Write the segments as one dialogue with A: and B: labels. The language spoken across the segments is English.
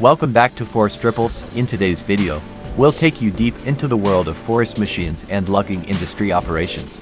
A: Welcome back to Forestry Pulse. In today's video, we'll take you deep into the world of forest machines and logging industry operations.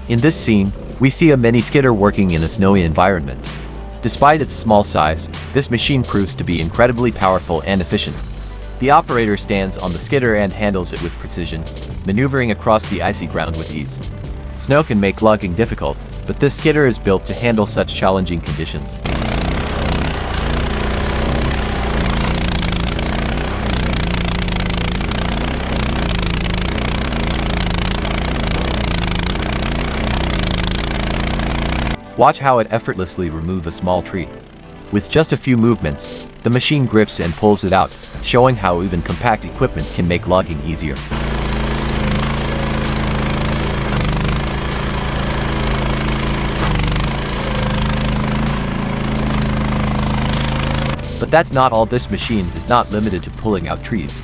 A: In this scene, we see a mini skidder working in a snowy environment. Despite its small size, this machine proves to be incredibly powerful and efficient. The operator stands on the skidder and handles it with precision, maneuvering across the icy ground with ease. Snow can make logging difficult, but this skidder is built to handle such challenging conditions. Watch how it effortlessly removes a small tree. With just a few movements, the machine grips and pulls it out, showing how even compact equipment can make logging easier. But that's not all. This machine is not limited to pulling out trees.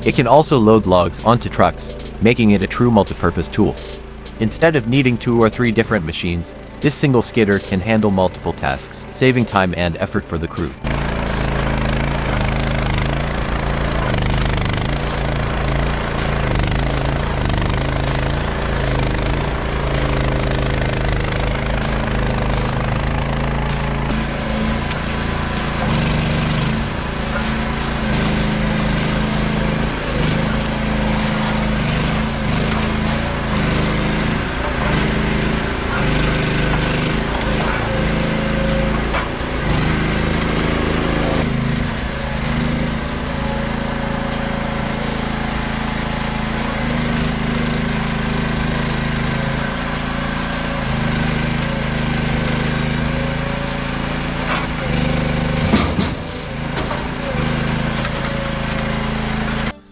A: It can also load logs onto trucks, making it a true multipurpose tool. Instead of needing 2 or 3 different machines, this single skidder can handle multiple tasks, saving time and effort for the crew.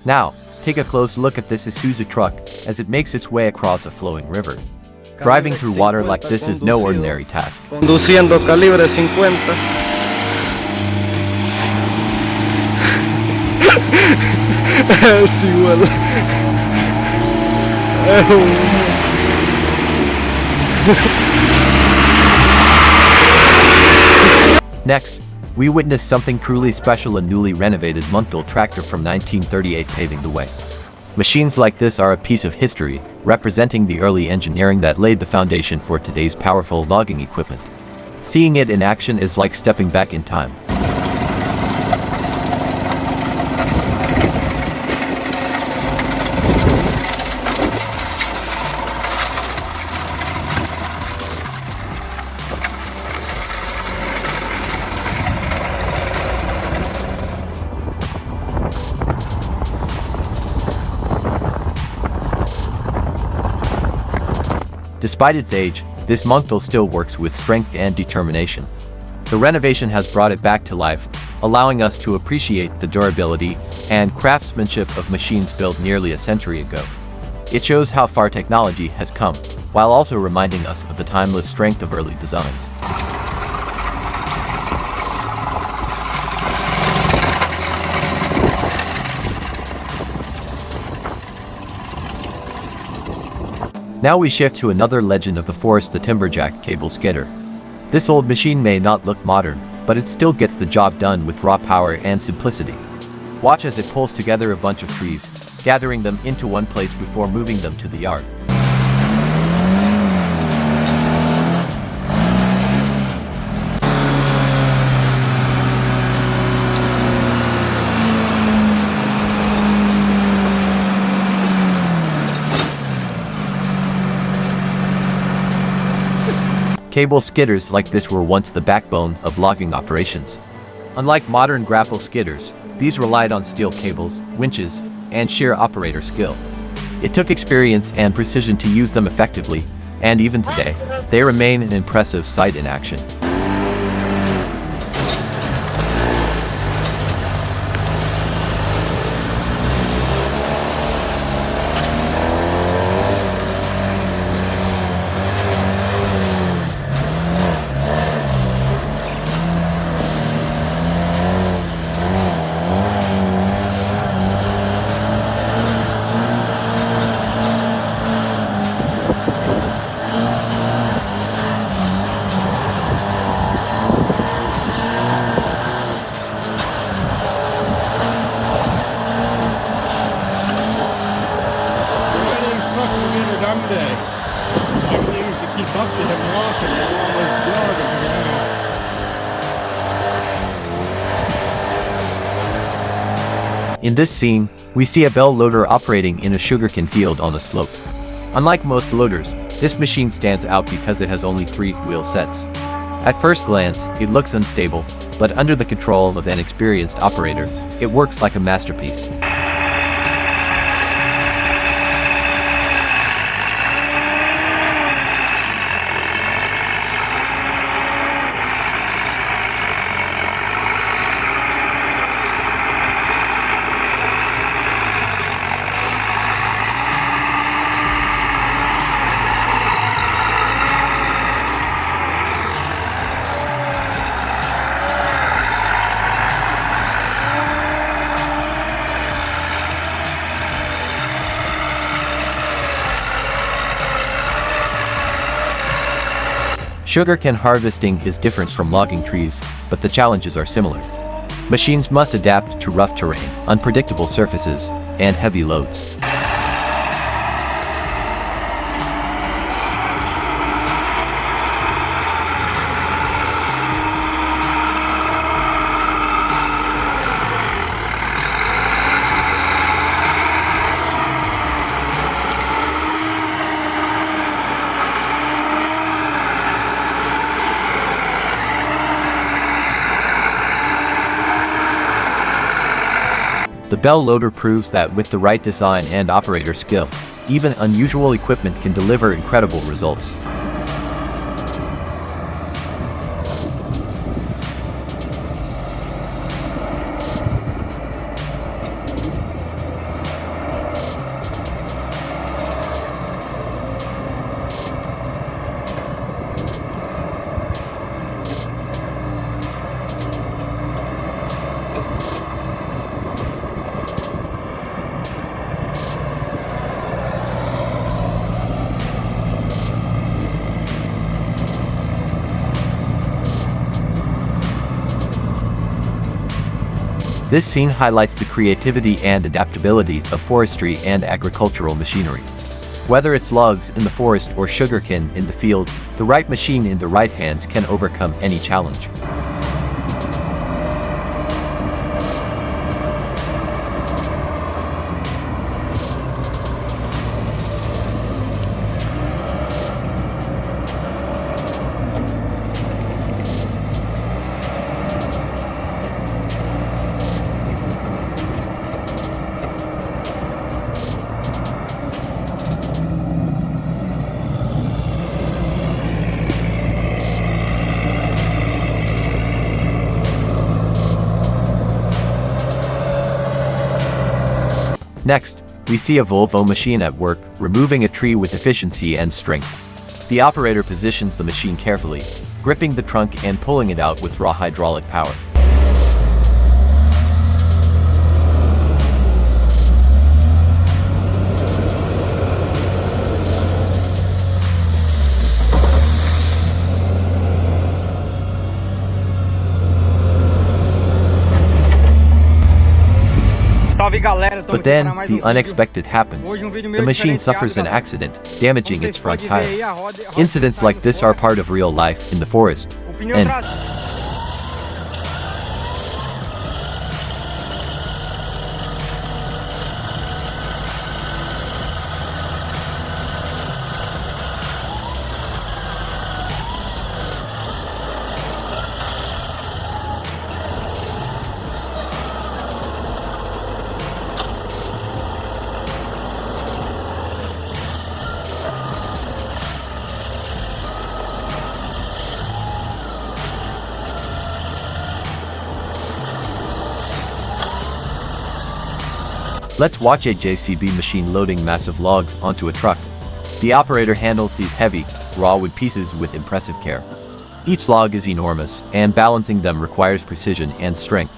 A: Now, take a close look at this Isuzu truck as it makes its way across a flowing river. Driving through water like this is no ordinary task.
B: Conduciendo calibre 50. Es igual.
A: Next, we witness something truly special: a newly renovated Munktell tractor from 1938 paving the way. Machines like this are a piece of history, representing the early engineering that laid the foundation for today's powerful logging equipment. Seeing it in action is like stepping back in time. Despite its age, this Munktell still works with strength and determination. The renovation has brought it back to life, allowing us to appreciate the durability and craftsmanship of machines built nearly a century ago. It shows how far technology has come, while also reminding us of the timeless strength of early designs. Now we shift to another legend of the forest, the timberjack cable skidder. This old machine may not look modern, but it still gets the job done with raw power and simplicity. Watch as it pulls together a bunch of trees, gathering them into one place before moving them to the yard. Cable skidders like this were once the backbone of logging operations. Unlike modern grapple skidders, these relied on steel cables, winches, and sheer operator skill. It took experience and precision to use them effectively, and even today, they remain an impressive sight in action. In this scene, we see a bell loader operating in a sugarcane field on a slope. Unlike most loaders, this machine stands out because it has only 3 wheel sets. At first glance, it looks unstable, but under the control of an experienced operator, it works like a masterpiece. Sugarcane harvesting is different from logging trees, but the challenges are similar. Machines must adapt to rough terrain, unpredictable surfaces, and heavy loads. The bell loader proves that with the right design and operator skill, even unusual equipment can deliver incredible results. This scene highlights the creativity and adaptability of forestry and agricultural machinery. Whether it's logs in the forest or sugarcane in the field, the right machine in the right hands can overcome any challenge. Next, we see a Volvo machine at work, removing a tree with efficiency and strength. The operator positions the machine carefully, gripping the trunk and pulling it out with raw hydraulic power. But then, the unexpected happens. The machine suffers an accident, damaging its front tire. Incidents like this are part of real life in the forest. And Let's watch a JCB machine loading massive logs onto a truck. The operator handles these heavy, raw wood pieces with impressive care. Each log is enormous, and balancing them requires precision and strength.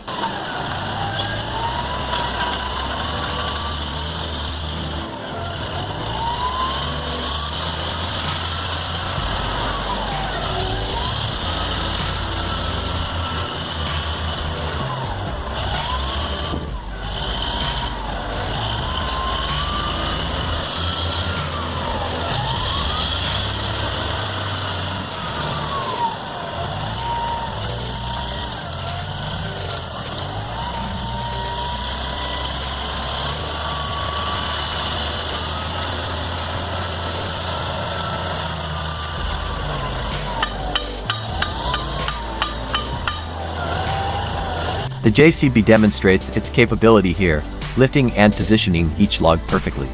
A: The JCB demonstrates its capability here, lifting and positioning each log perfectly.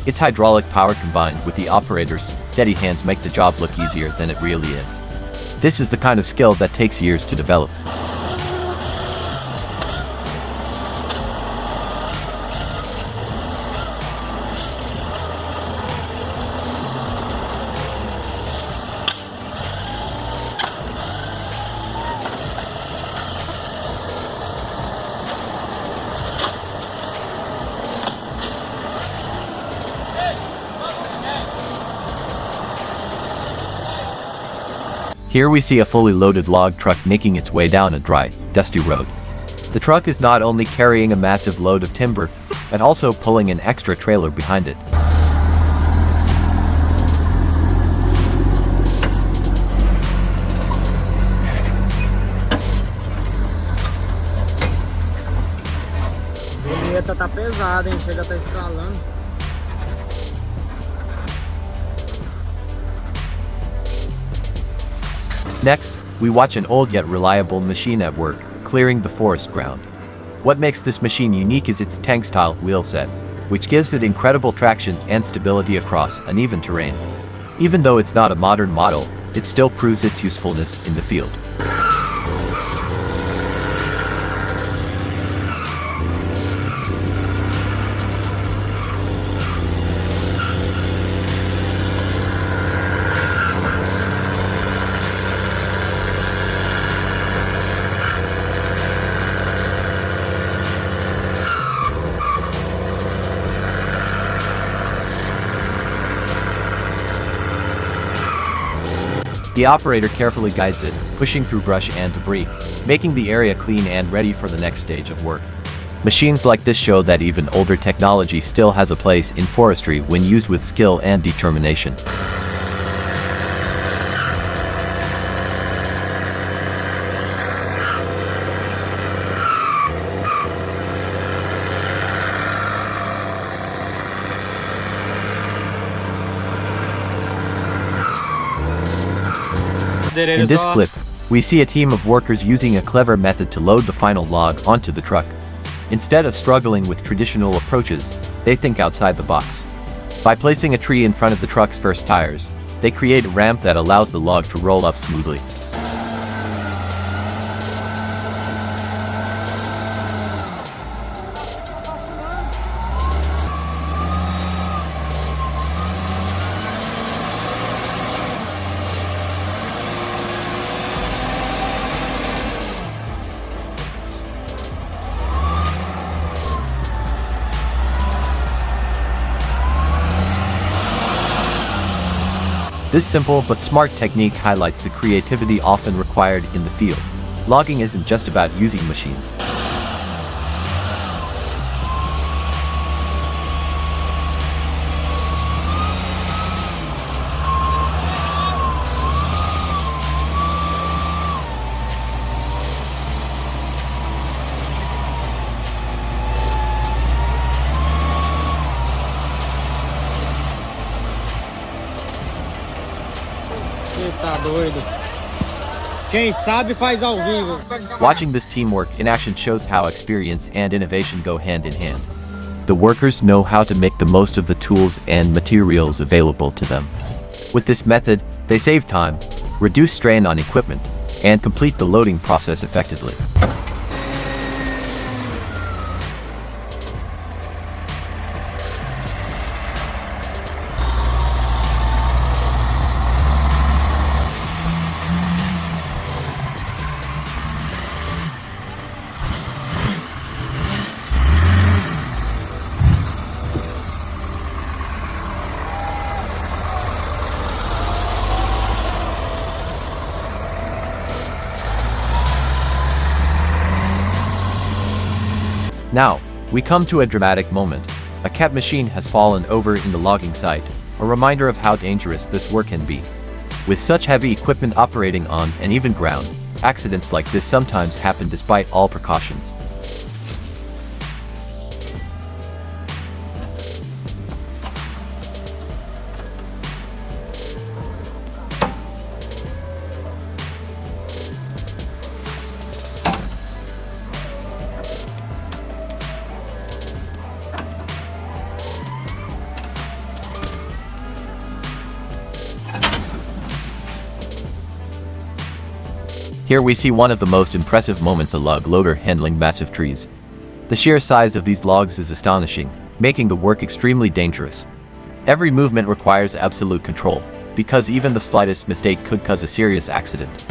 A: Its hydraulic power combined with the operator's steady hands make the job look easier than it really is. This is the kind of skill that takes years to develop. Here we see a fully loaded log truck making its way down a dry, dusty road. The truck is not only carrying a massive load of timber, but also pulling an extra trailer behind it.
C: A vinheta tá pesada, hein? Chega a tá estralando.
A: Next, we watch an old yet reliable machine at work, clearing the forest ground. What makes this machine unique is its tank-style wheel set, which gives it incredible traction and stability across uneven terrain. Even though it's not a modern model, it still proves its usefulness in the field. The operator carefully guides it, pushing through brush and debris, making the area clean and ready for the next stage of work. Machines like this show that even older technology still has a place in forestry when used with skill and determination. In this clip, we see a team of workers using a clever method to load the final log onto the truck. Instead of struggling with traditional approaches, they think outside the box. By placing a tree in front of the truck's first tires, they create a ramp that allows the log to roll up smoothly. This simple but smart technique highlights the creativity often required in the field. Logging isn't just about using machines.
C: Você tá doido? Quem sabe faz ao vivo.
A: Watching this teamwork in action shows how experience and innovation go hand in hand. The workers know how to make the most of the tools and materials available to them. With this method, they save time, reduce strain on equipment, and complete the loading process effectively. Now, we come to a dramatic moment. A cat machine has fallen over in the logging site, a reminder of how dangerous this work can be. With such heavy equipment operating on an even ground, accidents like this sometimes happen despite all precautions. Here we see one of the most impressive moments: a log loader handling massive trees. The sheer size of these logs is astonishing, making the work extremely dangerous. Every movement requires absolute control, because even the slightest mistake could cause a serious accident.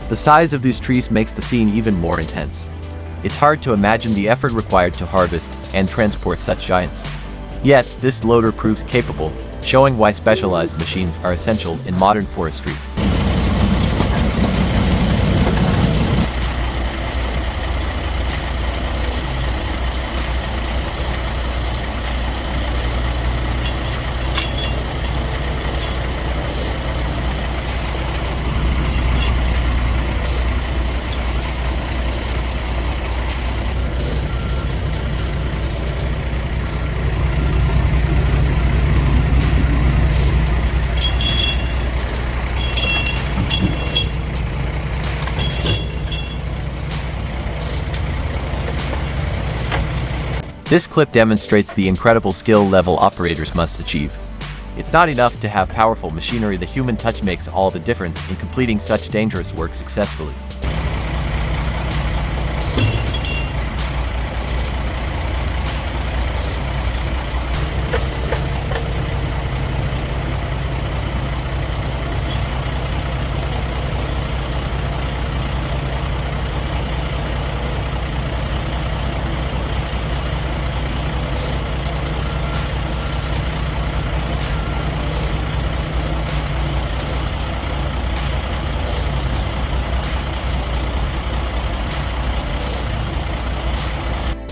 A: The size of these trees makes the scene even more intense. It's hard to imagine the effort required to harvest and transport such giants. Yet, this loader proves capable, showing why specialized machines are essential in modern forestry. This clip demonstrates the incredible skill level operators must achieve. It's not enough to have powerful machinery; the human touch makes all the difference in completing such dangerous work successfully.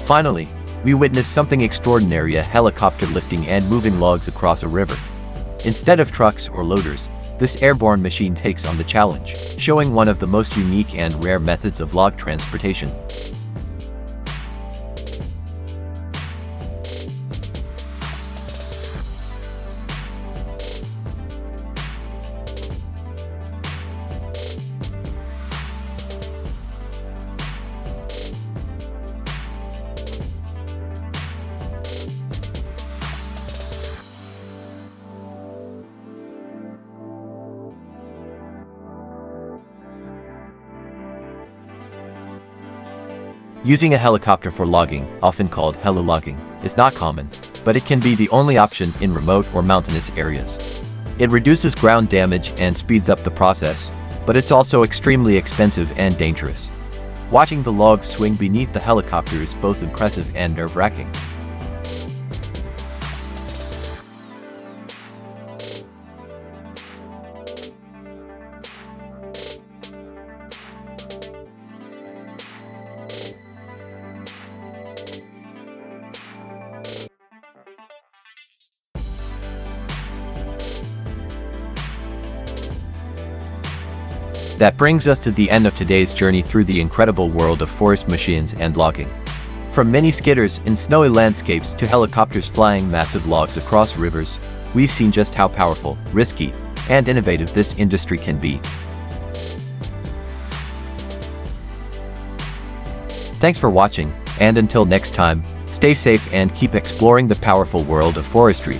A: Finally, we witness something extraordinary: a helicopter lifting and moving logs across a river. Instead of trucks or loaders, this airborne machine takes on the challenge, showing one of the most unique and rare methods of log transportation. Using a helicopter for logging, often called heli-logging, is not common, but it can be the only option in remote or mountainous areas. It reduces ground damage and speeds up the process, but it's also extremely expensive and dangerous. Watching the logs swing beneath the helicopter is both impressive and nerve-wracking. That brings us to the end of today's journey through the incredible world of forest machines and logging. From mini skidders in snowy landscapes to helicopters flying massive logs across rivers, we've seen just how powerful, risky, and innovative this industry can be. Thanks for watching, and until next time, stay safe and keep exploring the powerful world of forestry.